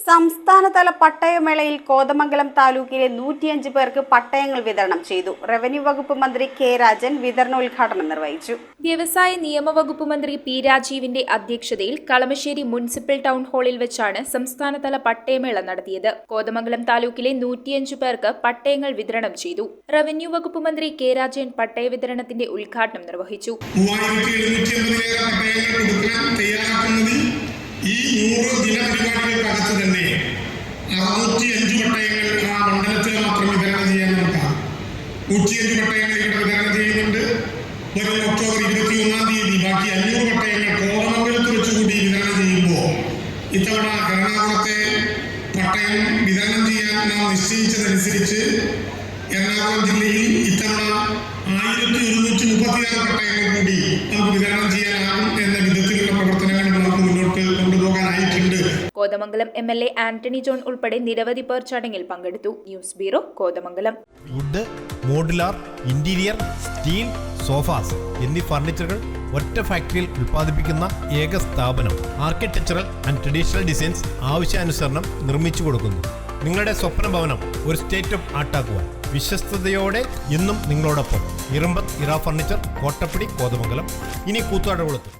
സംസ്ഥാനതല പട്ടയമേളയിൽ കോതമംഗലം താലൂക്കിലെ 105 പേർക്ക് പട്ടയങ്ങൾ വിതരണം ചെയ്തു. റവന്യൂ വകുപ്പ് മന്ത്രി കെ രാജൻ വിതരണോദ്ഘാടനം നിർവഹിച്ചു. വ്യവസായ നിയമവകുപ്പ് മന്ത്രി പി രാജീവിന്റെ അധ്യക്ഷതയിൽ കളമശ്ശേരി മുനിസിപ്പൽ ടൗൺ ഹാളിൽ വെച്ചാണ് സംസ്ഥാനതല പട്ടയമേള നടത്തിയത്. കോതമംഗലം താലൂക്കിലെ 105 പേർക്ക് പട്ടയങ്ങൾ വിതരണം ചെയ്തു. റവന്യൂ വകുപ്പ് മന്ത്രി കെ രാജൻ പട്ടയ വിതരണത്തിന്റെ ഉദ്ഘാടനം നിർവഹിച്ചു. ഈ 100 ദിനപരിപാടികൾക്കകത്ത് തന്നെ 605 പട്ടയങ്ങൾ ആ മണ്ഡലത്തിൽ മാത്രം വിതരണം ചെയ്യാൻ നമുക്കാണ്. 105 പട്ടയങ്ങൾ ഇവിടെ വിതരണം ചെയ്യുന്നുണ്ട്. വരും ഒക്ടോബർ 21-ാം തീയതി ബാക്കി 500 പട്ടയങ്ങൾ കോതമംഗലത്ത് വെച്ചുകൂടി വിതരണം ചെയ്യുമ്പോൾ ഇത്തവണ എറണാകുളത്തെ പട്ടയം വിതരണം ചെയ്യാൻ നാം നിശ്ചയിച്ചതനുസരിച്ച് എറണാകുളം ജില്ലയിൽ ഇത്തവണ 1136 പട്ടയങ്ങൾ കൂടി നമുക്ക് വിതരണം ചെയ്യാനാകും എന്ന വിധത്തിലുള്ള പ്രവർത്തനങ്ങൾ നമുക്ക് മുന്നോട്ട് കൊണ്ടുപോകാനായിട്ടുണ്ട്. കോതമംഗലം MLA ആന്റണി ജോൺ ഉൾപ്പെടെ നിരവധി പേർ ചടങ്ങിൽ പങ്കെടുത്തു. News bureau, Kothamangalam. Wood, modular, interior, steel, sofas എന്നീ ഫർണിച്ചറുകൾ ഒറ്റ ഫാക്ടറിയിൽ ഉൽപ്പാദിപ്പിക്കുന്ന ഏക സ്ഥാപനം. ആർക്കിടെക്ചറൽ ആൻഡ് ട്രഡീഷണൽ ഡിസൈൻസ് ആവശ്യാനുസരണം നിർമ്മിച്ചു കൊടുക്കുന്നു. നിങ്ങളുടെ സ്വപ്ന ഭവനം ഒരു സ്റ്റേറ്റ് ഓഫ് ആർട്ടാക്കുവാൻ വിശ്വസ്തയോടെ എന്നും നിങ്ങളോടൊപ്പം. ഇറമ്പത്ത് ഇറ ഫർണിച്ചർ, കോട്ടപ്പടി, കോതമംഗലം. ഇനി കൂത്താട്ടുകുളത്ത്.